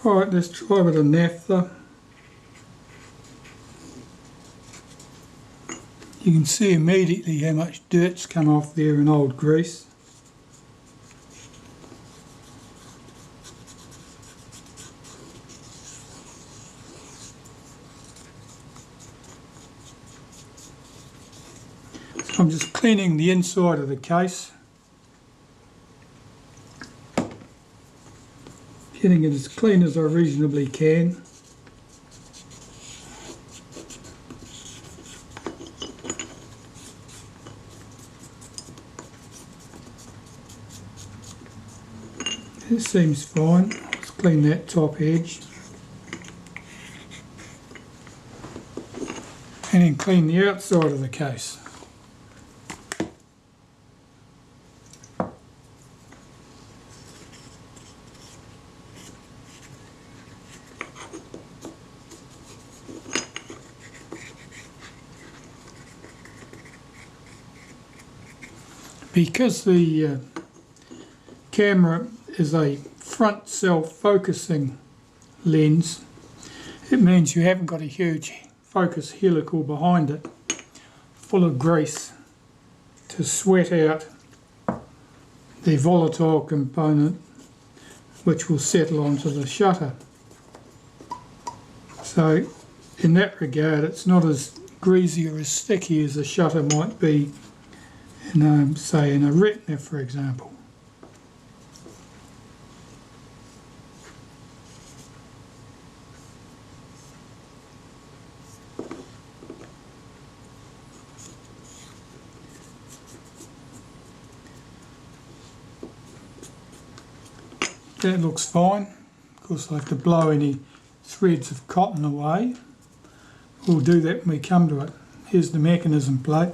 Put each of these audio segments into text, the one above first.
Alright, let's try with a naphtha. You can see immediately how much dirt's come off there in old grease. So I'm just cleaning the inside of the case, getting it as clean as I reasonably can. It seems fine. Let's clean that top edge. And then clean the outside of the case. Because the camera is a front self-focusing lens, it means you haven't got a huge focus helical behind it full of grease to sweat out the volatile component which will settle onto the shutter. So in that regard it's not as greasy or as sticky as a shutter might be in, say, in a retina, for example. That looks fine. Of course, I have to blow any threads of cotton away. We'll do that when we come to it. Here's the mechanism plate.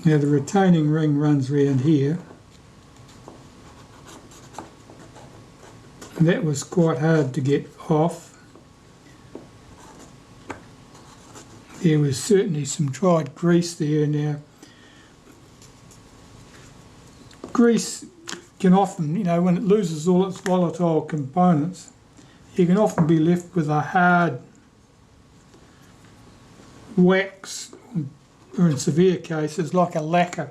Now the retaining ring runs round here. And that was quite hard to get off. There was certainly some dried grease there. Now, grease can often, when it loses all its volatile components, you can often be left with a hard wax, or in severe cases like a lacquer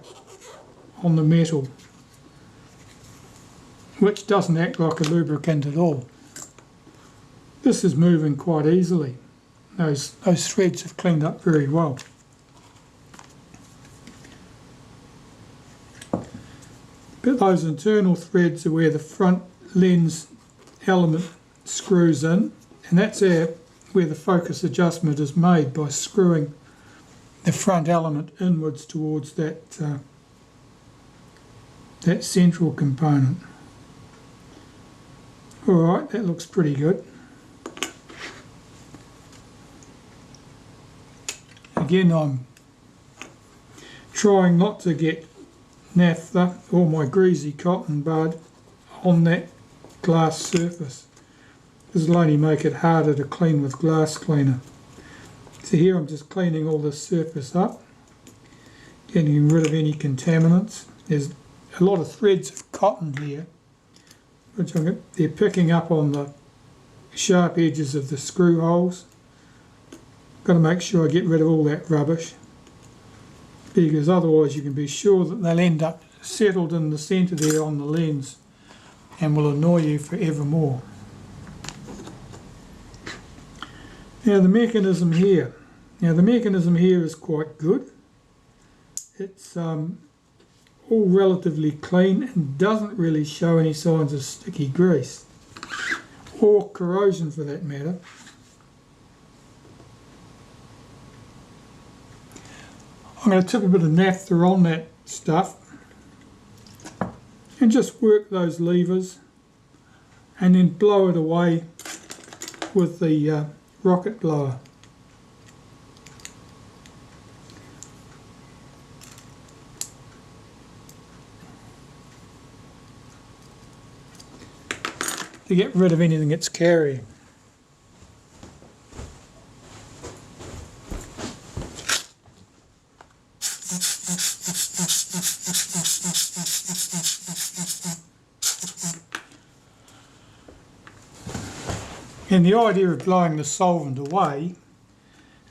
on the metal, which doesn't act like a lubricant at all. This is moving quite easily. Those threads have cleaned up very well. But those internal threads are where the front lens element screws in, and that's where the focus adjustment is made by screwing the front element inwards towards that central component. Alright, that looks pretty good. Again, I'm trying not to get naphtha or my greasy cotton bud on that glass surface. This will only make it harder to clean with glass cleaner. So here I'm just cleaning all this surface up, getting rid of any contaminants. There's a lot of threads of cotton here, which they're picking up on the sharp edges of the screw holes. Got to make sure I get rid of all that rubbish, because otherwise you can be sure that they'll end up settled in the centre there on the lens and will annoy you forevermore. Now the mechanism here. Now the mechanism here is quite good. It's all relatively clean and doesn't really show any signs of sticky grease or corrosion for that matter. I'm going to tip a bit of naphtha on that stuff and just work those levers and then blow it away with the rocket blower. To get rid of anything it's carrying. And the idea of blowing the solvent away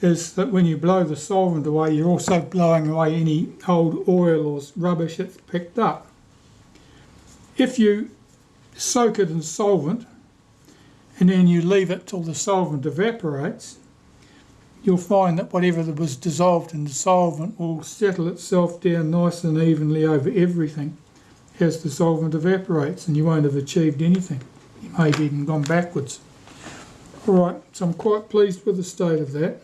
is that when you blow the solvent away, you're also blowing away any old oil or rubbish that's picked up. If you soak it in solvent and then you leave it till the solvent evaporates, you'll find that whatever that was dissolved in the solvent will settle itself down nice and evenly over everything as the solvent evaporates, and you won't have achieved anything. You may have even gone backwards. Alright, so I'm quite pleased with the state of that.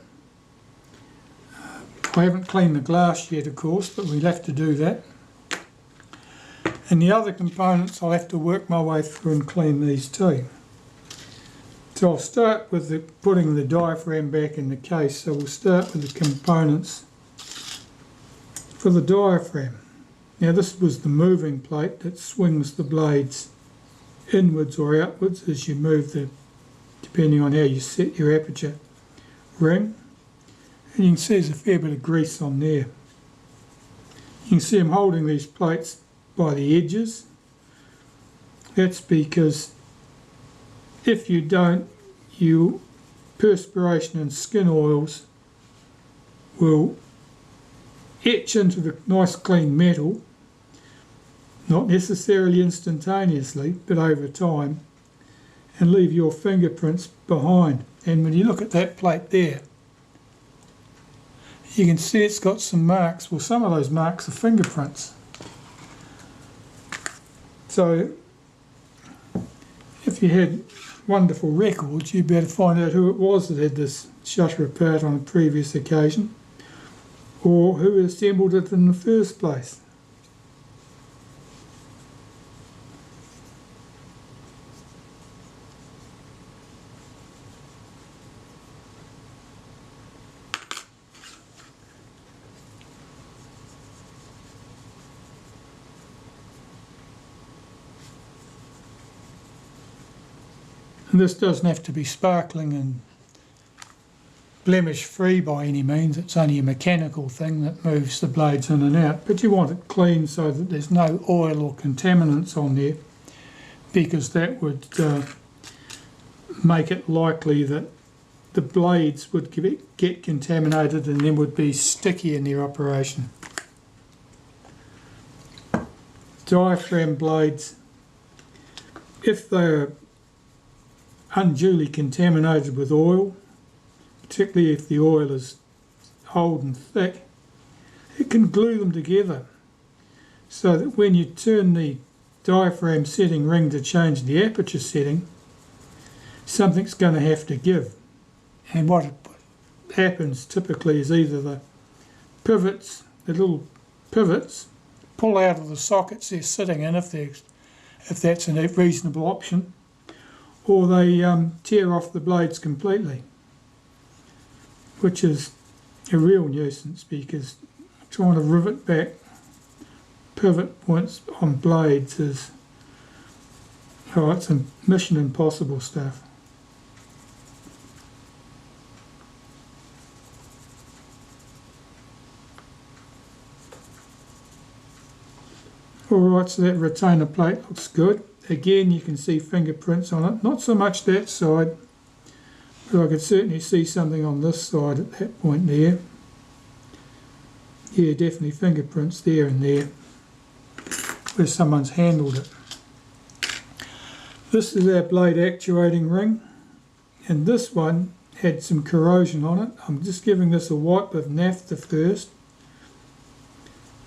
I haven't cleaned the glass yet, of course, but we'll have to do that. And the other components, I'll have to work my way through and clean these too. So I'll start with putting the diaphragm back in the case. So we'll start with the components for the diaphragm. Now this was the moving plate that swings the blades inwards or outwards as you move depending on how you set your aperture ring. And you can see there's a fair bit of grease on there. You can see I'm holding these plates by the edges. That's because if you don't, perspiration and skin oils will etch into the nice clean metal, not necessarily instantaneously, but over time, and leave your fingerprints behind. And when you look at that plate there, you can see it's got some marks. Well, some of those marks are fingerprints. So if you had wonderful records, you'd better find out who it was that had this shutter apart on a previous occasion, or who assembled it in the first place. And this doesn't have to be sparkling and blemish free by any means. It's only a mechanical thing that moves the blades in and out, but you want it clean so that there's no oil or contaminants on there, because that would make it likely that the blades would get contaminated and then would be sticky in their operation. Diaphragm blades, if they're unduly contaminated with oil, particularly if the oil is old and thick, it can glue them together so that when you turn the diaphragm setting ring to change the aperture setting, something's going to have to give. And what happens typically is either the pivots, the little pivots, pull out of the sockets they're sitting in if that's a reasonable option, or they tear off the blades completely, which is a real nuisance because trying to rivet back pivot points on blades is, oh, it's a mission impossible stuff. Alright, so that retainer plate looks good. Again, you can see fingerprints on it. Not so much that side, but I could certainly see something on this side at that point there. Yeah, definitely fingerprints there and there, where someone's handled it. This is our blade actuating ring, and this one had some corrosion on it. I'm just giving this a wipe of naphtha first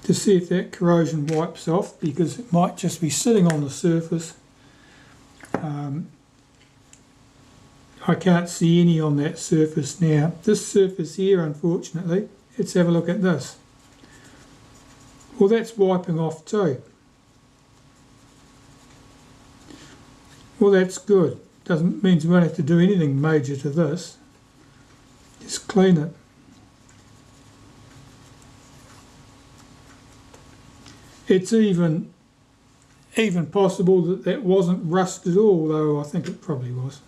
to see if that corrosion wipes off, because it might just be sitting on the surface. I can't see any on that surface now. This surface here, unfortunately, let's have a look at this. Well, that's wiping off too. Well, that's good. Doesn't mean we won't have to do anything major to this. Just clean it. It's even possible that that wasn't rust at all, though I think it probably was.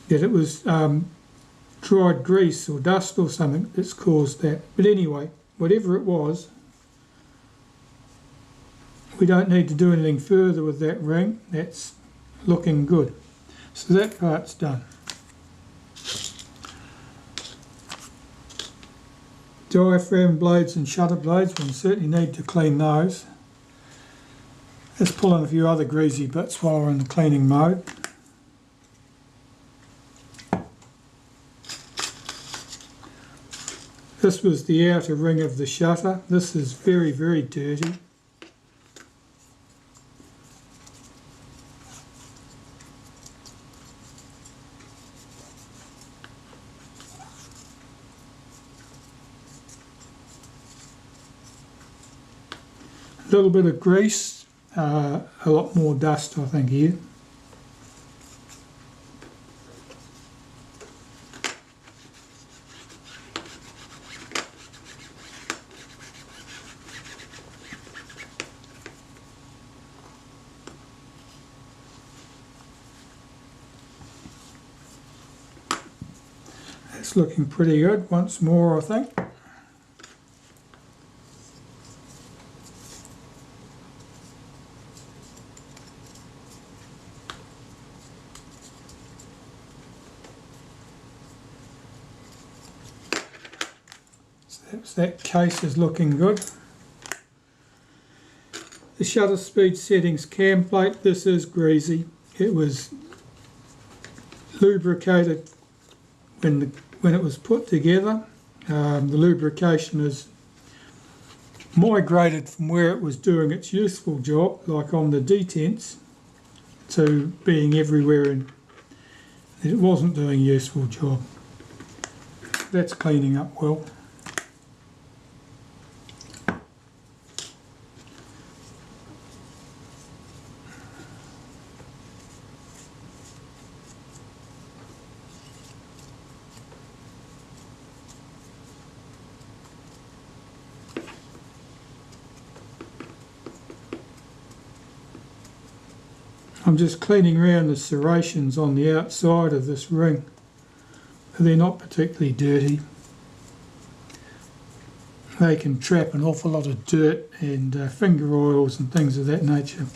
That it was dried grease or dust or something that's caused that. But anyway, whatever it was, we don't need to do anything further with that ring. That's looking good. So that part's done. Diaphragm blades and shutter blades, we certainly need to clean those. Let's pull in a few other greasy bits while we're in the cleaning mode. This was the outer ring of the shutter. This is very, very dirty. A little bit of grease, a lot more dust I think here. It's looking pretty good once more, I think. That case is looking good. The shutter speed settings cam plate, this is greasy. It was lubricated when it was put together. The lubrication is migrated from where it was doing its useful job, like on the detents, to being everywhere and it wasn't doing a useful job. That's cleaning up well. I'm just cleaning around the serrations on the outside of this ring. They're not particularly dirty. They can trap an awful lot of dirt and finger oils and things of that nature.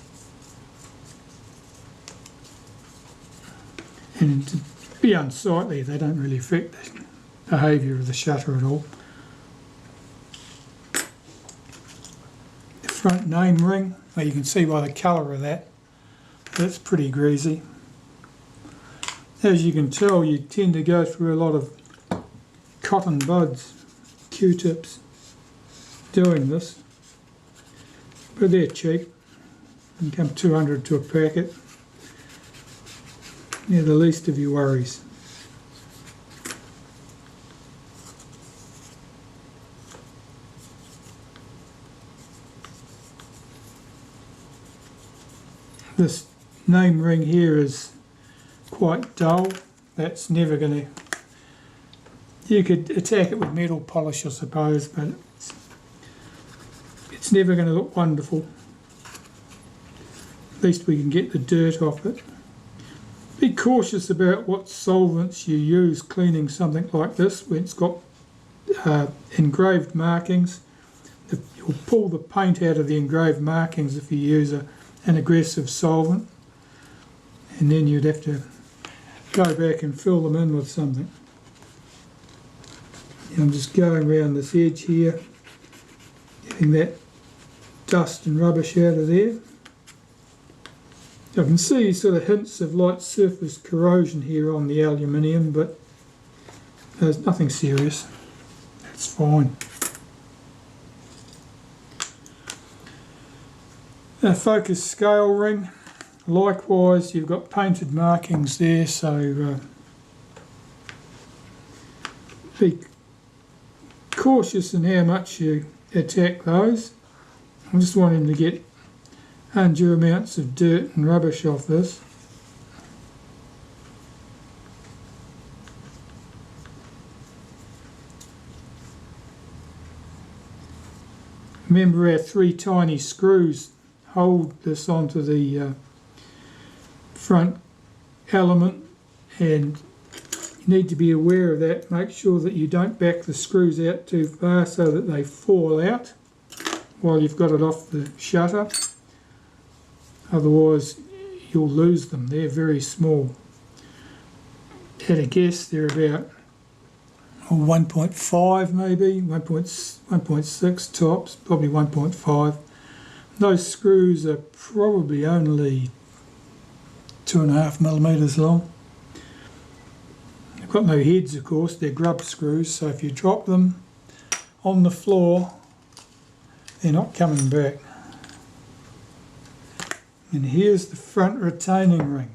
And to be unsightly, they don't really affect the behaviour of the shutter at all. The front name ring, well, you can see by the colour of that, that's pretty greasy. As you can tell, you tend to go through a lot of cotton buds, Q-tips, doing this. But they're cheap. They come $200 to a packet. They're the least of your worries. This name ring here is quite dull. That's never going to... You could attack it with metal polish, I suppose, but it's never going to look wonderful. At least we can get the dirt off it. Be cautious about what solvents you use cleaning something like this when it's got engraved markings. You'll pull the paint out of the engraved markings if you use an aggressive solvent, and then you'd have to go back and fill them in with something. And I'm just going around this edge here, getting that dust and rubbish out of there. I can see sort of hints of light surface corrosion here on the aluminium, but there's nothing serious. That's fine. A focus scale ring. Likewise, you've got painted markings there, so be cautious in how much you attack those. I'm just wanting to get undue amounts of dirt and rubbish off this. Remember, our 3 tiny screws hold this onto the front element, and you need to be aware of that. Make sure that you don't back the screws out too far so that they fall out while you've got it off the shutter. Otherwise you'll lose them. They're very small. At a guess they're about, or 1.5 maybe, 1.6 tops, probably 1.5. Those screws are probably only 2.5 millimeters long. They've got no heads, of course, they're grub screws, so if you drop them on the floor, they're not coming back. And here's the front retaining ring.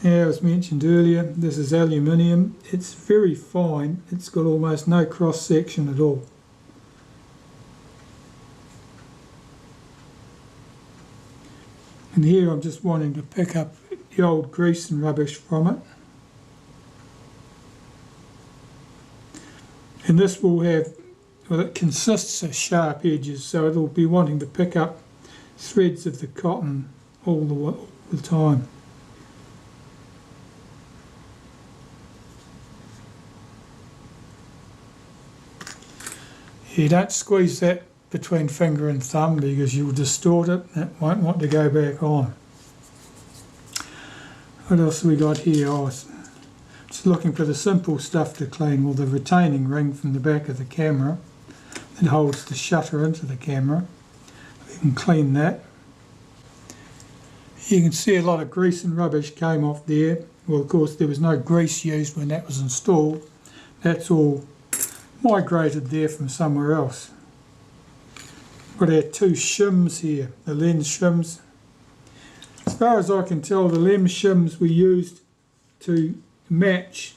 Now, as mentioned earlier, this is aluminium. It's very fine. It's got almost no cross section at all. And here I'm just wanting to pick up the old grease and rubbish from it. And this will have, well, it consists of sharp edges, so it'll be wanting to pick up threads of the cotton all the time. You don't squeeze that between finger and thumb because you'll distort it and it won't want to go back on. What else have we got here? Oh, just looking for the simple stuff to clean. Well, the retaining ring from the back of the camera that holds the shutter into the camera. We can clean that. You can see a lot of grease and rubbish came off there. Well, of course, there was no grease used when that was installed. That's all migrated there from somewhere else. Got our two shims here, the lens shims. As far as I can tell, the lens shims were used to match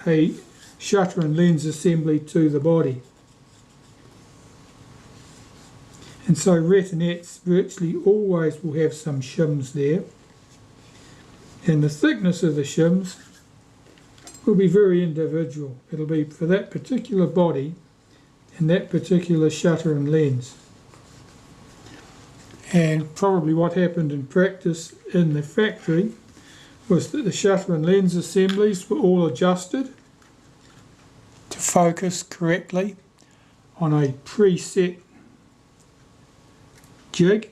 a shutter and lens assembly to the body. And so Retinettes virtually always will have some shims there. And the thickness of the shims will be very individual. It'll be for that particular body and that particular shutter and lens. And probably what happened in practice in the factory was that the shutter and lens assemblies were all adjusted to focus correctly on a preset jig,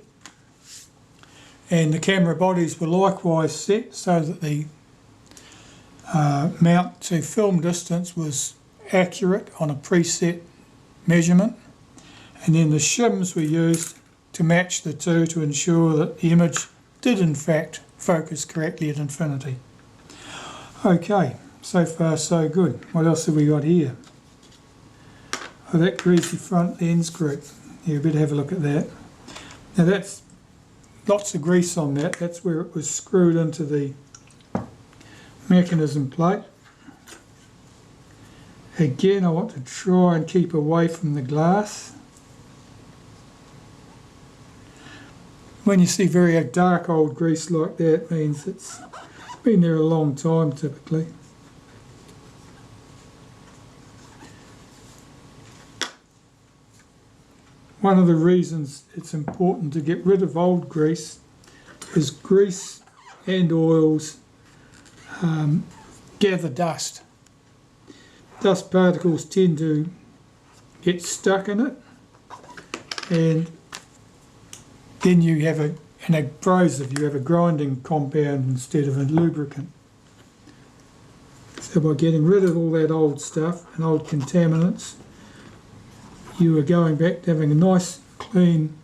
and the camera bodies were likewise set so that the mount to film distance was accurate on a preset measurement, and then the shims were used to match the two to ensure that the image did in fact focus correctly at infinity. Okay, so far so good. What else have we got here? Oh, that greasy front lens group. You better have a look at that. Now that's lots of grease on that. That's where it was screwed into the mechanism plate. Again, I want to try and keep away from the glass. When you see very dark old grease like that, it means it's been there a long time typically. One of the reasons it's important to get rid of old grease is grease and oils gather dust. Dust particles tend to get stuck in it, and then you have an abrasive, you have a grinding compound instead of a lubricant. So by getting rid of all that old stuff and old contaminants, you are going back to having a nice, clean,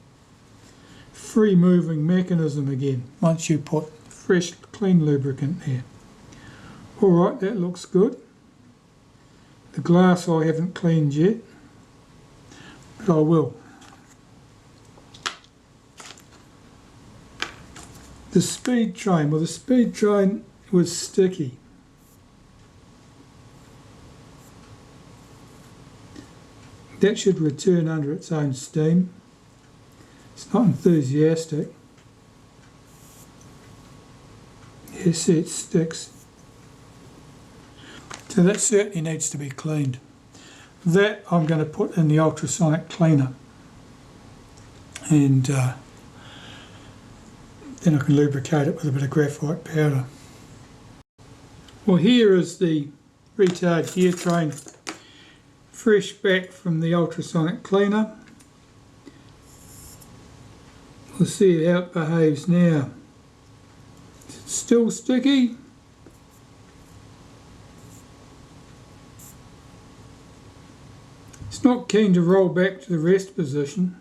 free-moving mechanism again once you put fresh, clean lubricant there. Alright, that looks good. The glass I haven't cleaned yet, but I will. The speed train, well, the speed train was sticky. That should return under its own steam. It's not enthusiastic. You see it sticks. So that certainly needs to be cleaned. That I'm going to put in the ultrasonic cleaner, and then I can lubricate it with a bit of graphite powder. Well, here is the retard gear train fresh back from the ultrasonic cleaner. We'll see how it behaves now. Is it still sticky? Not keen to roll back to the rest position.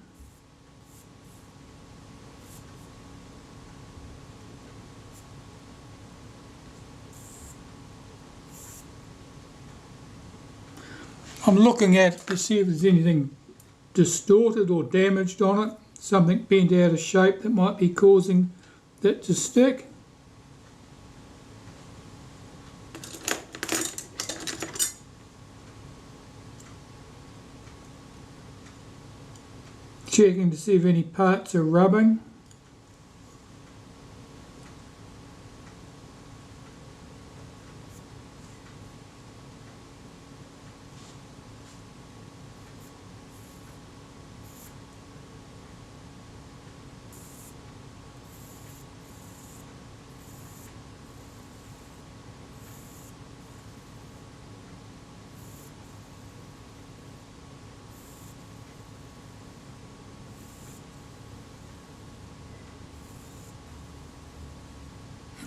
I'm looking at it to see if there's anything distorted or damaged on it, something bent out of shape that might be causing that to stick. Checking to see if any parts are rubbing.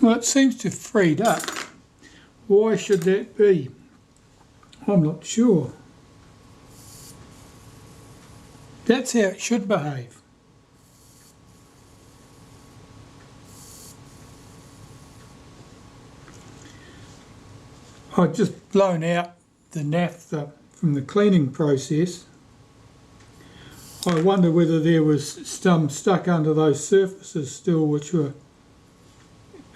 Well, it seems to have freed up. Why should that be? I'm not sure. That's how it should behave. I've just blown out the naphtha from the cleaning process. I wonder whether there was some stuck under those surfaces still, which were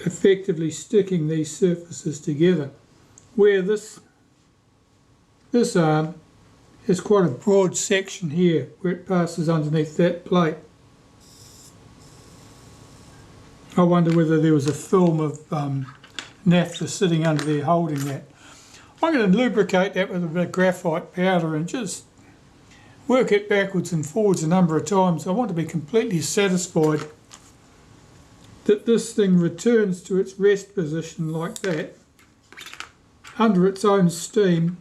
effectively sticking these surfaces together. Where this arm has quite a broad section here where it passes underneath that plate. I wonder whether there was a film of naphtha sitting under there holding that. I'm going to lubricate that with a bit of graphite powder and just work it backwards and forwards a number of times. I want to be completely satisfied that this thing returns to its rest position like that, under its own steam,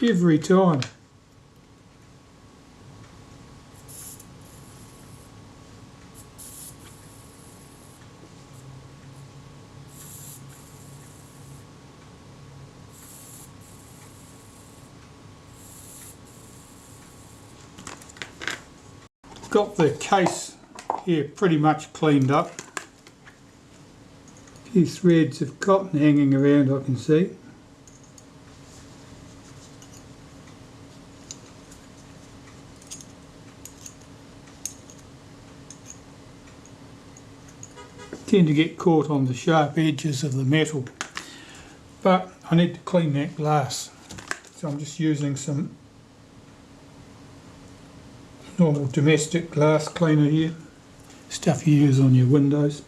every time. Got the case here pretty much cleaned up. A few threads of cotton hanging around I can see. Tend to get caught on the sharp edges of the metal, but I need to clean that glass, so I'm just using some normal domestic glass cleaner here, stuff you use on your windows.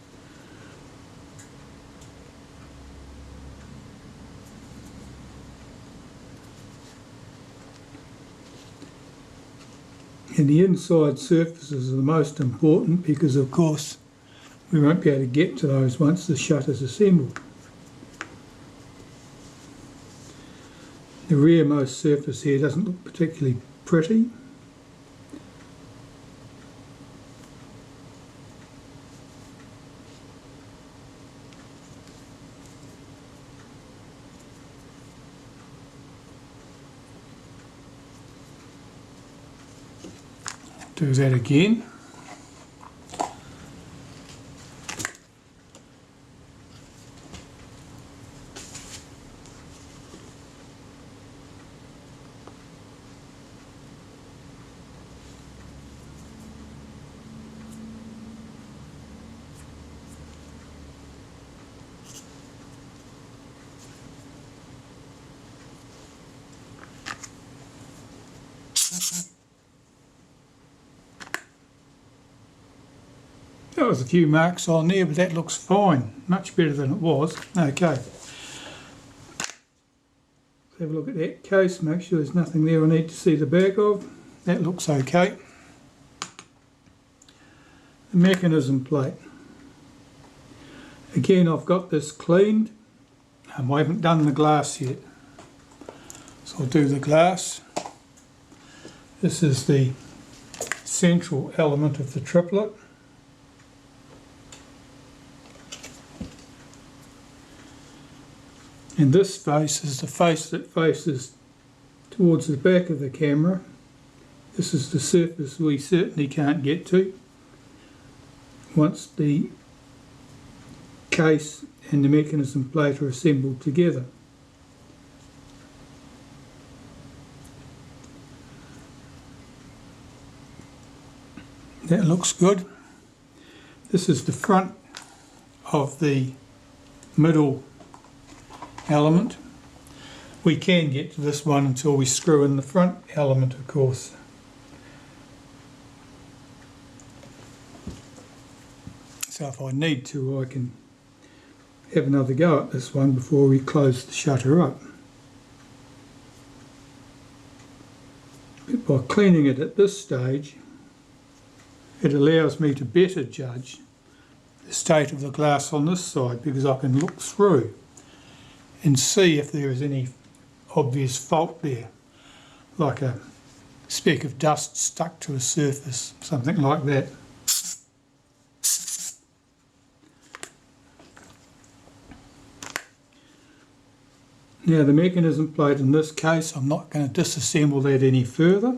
And the inside surfaces are the most important because of course we won't be able to get to those once the shutter's assembled. The rearmost surface here doesn't look particularly pretty. Do that again. There was a few marks on there, but that looks fine. Much better than it was. Okay. Let's have a look at that case, make sure there's nothing there I need to see the back of. That looks okay. The mechanism plate. Again, I've got this cleaned. I haven't done the glass yet. So I'll do the glass. This is the central element of the triplet. And this face is the face that faces towards the back of the camera. This is the surface we certainly can't get to once the case and the mechanism plate are assembled together. That looks good. This is the front of the middle element. We can get to this one until we screw in the front element, of course. So if I need to, I can have another go at this one before we close the shutter up. But by cleaning it at this stage, it allows me to better judge the state of the glass on this side, because I can look through and see if there is any obvious fault there, like a speck of dust stuck to a surface, something like that. Now the mechanism plate in this case, I'm not going to disassemble that any further.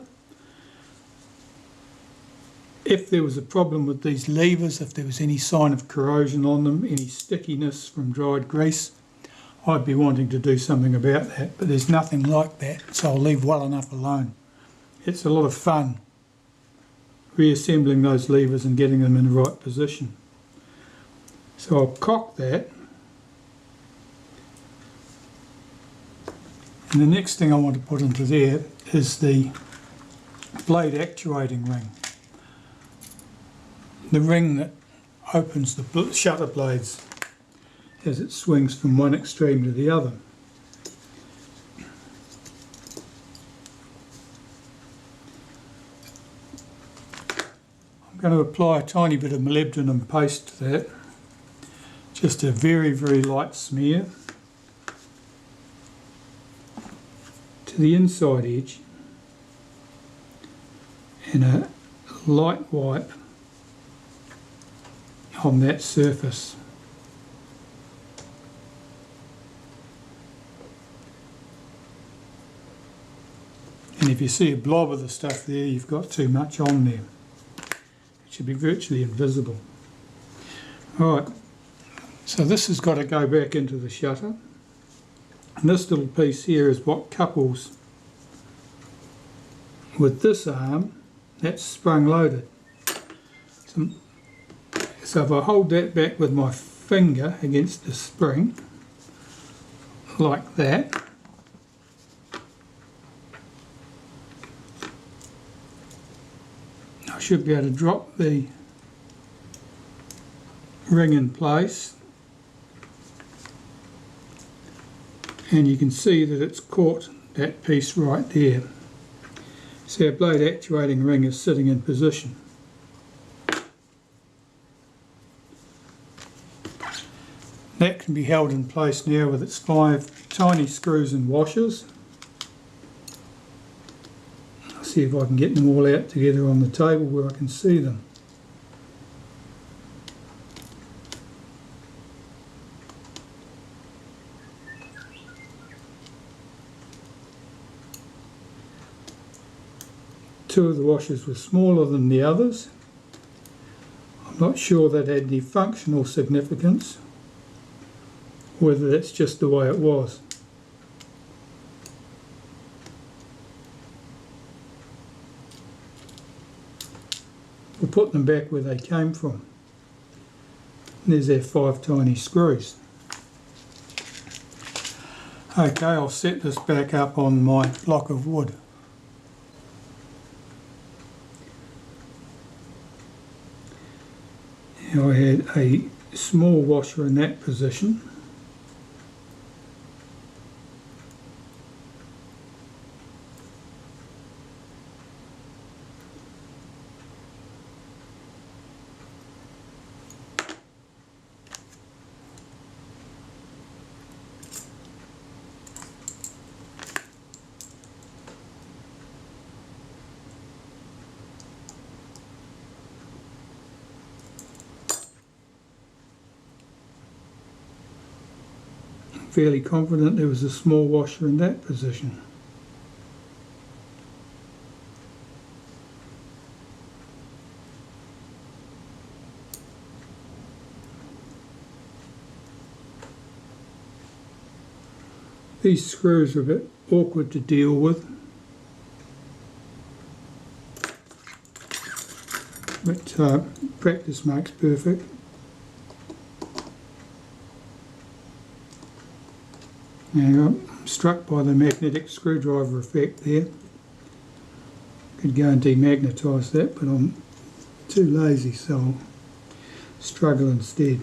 If there was a problem with these levers, if there was any sign of corrosion on them, any stickiness from dried grease, I'd be wanting to do something about that, but there's nothing like that, so I'll leave well enough alone. It's a lot of fun reassembling those levers and getting them in the right position. So I'll cock that. And the next thing I want to put into there is the blade actuating ring. The ring that opens the shutter blades as it swings from one extreme to the other. I'm going to apply a tiny bit of molybdenum paste to that, just a very, very light smear to the inside edge, and a light wipe on that surface. And if you see a blob of the stuff there, you've got too much on there. It should be virtually invisible. Alright, so this has got to go back into the shutter. And this little piece here is what couples with this arm that's sprung loaded. So if I hold that back with my finger against the spring, like that, I should be able to drop the ring in place, and you can see that it's caught that piece right there. So our blade actuating ring is sitting in position. That can be held in place now with its 5 tiny screws and washers. I'll see if I can get them all out together on the table where I can see them. Two of the washers were smaller than the others. I'm not sure that had any functional significance, whether that's just the way it was. We'll put them back where they came from. And there's our 5 tiny screws. Okay, I'll set this back up on my block of wood. Now I had a small washer in that position. Fairly confident there was a small washer in that position. These screws are a bit awkward to deal with, but practice makes perfect. Now I'm struck by the magnetic screwdriver effect there. Could go and demagnetise that, but I'm too lazy, so I'll struggle instead.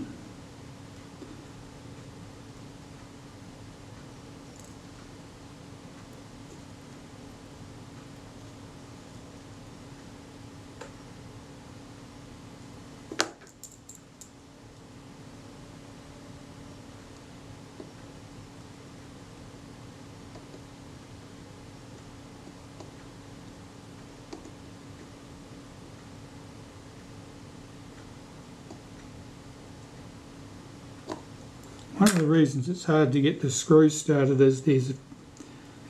One of the reasons it's hard to get the screws started is there's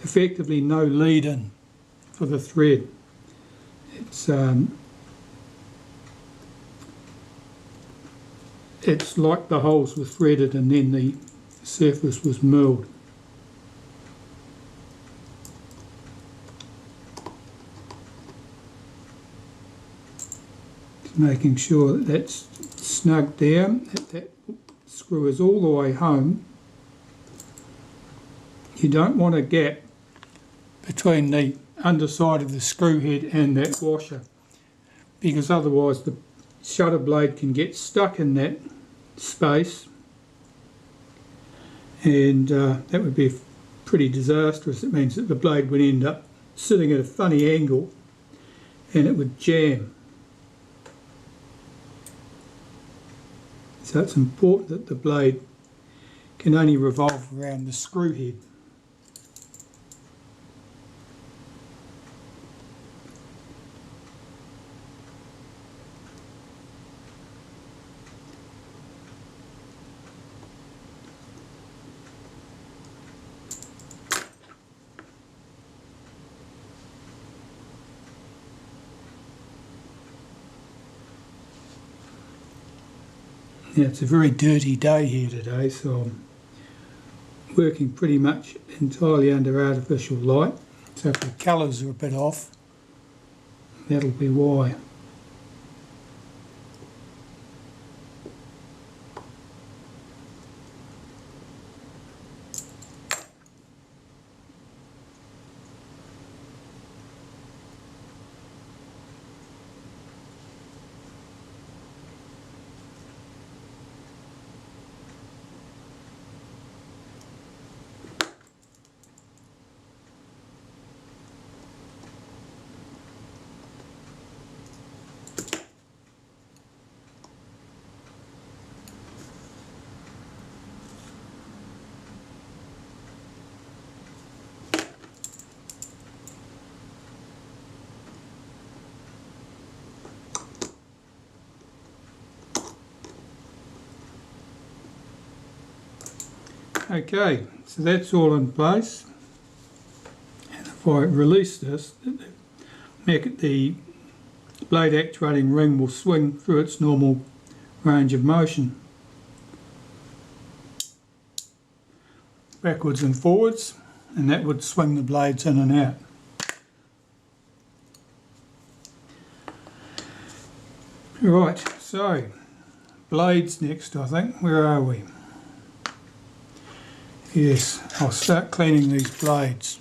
effectively no lead in for the thread. It's like the holes were threaded and then the surface was milled. Just making sure that that's snug down, that screw is all the way home. You don't want a gap between the underside of the screw head and that washer, because otherwise the shutter blade can get stuck in that space, and that would be pretty disastrous. It means that the blade would end up sitting at a funny angle and it would jam. So it's important that the blade can only revolve around the screw head. Yeah, it's a very dirty day here today, so I'm working pretty much entirely under artificial light. So if the colours are a bit off, that'll be why. Okay, so that's all in place, and if I release this, the blade actuating ring will swing through its normal range of motion, backwards and forwards, and that would swing the blades in and out. Right, so blades next, I think. Where are we? Yes, I'll start cleaning these blades.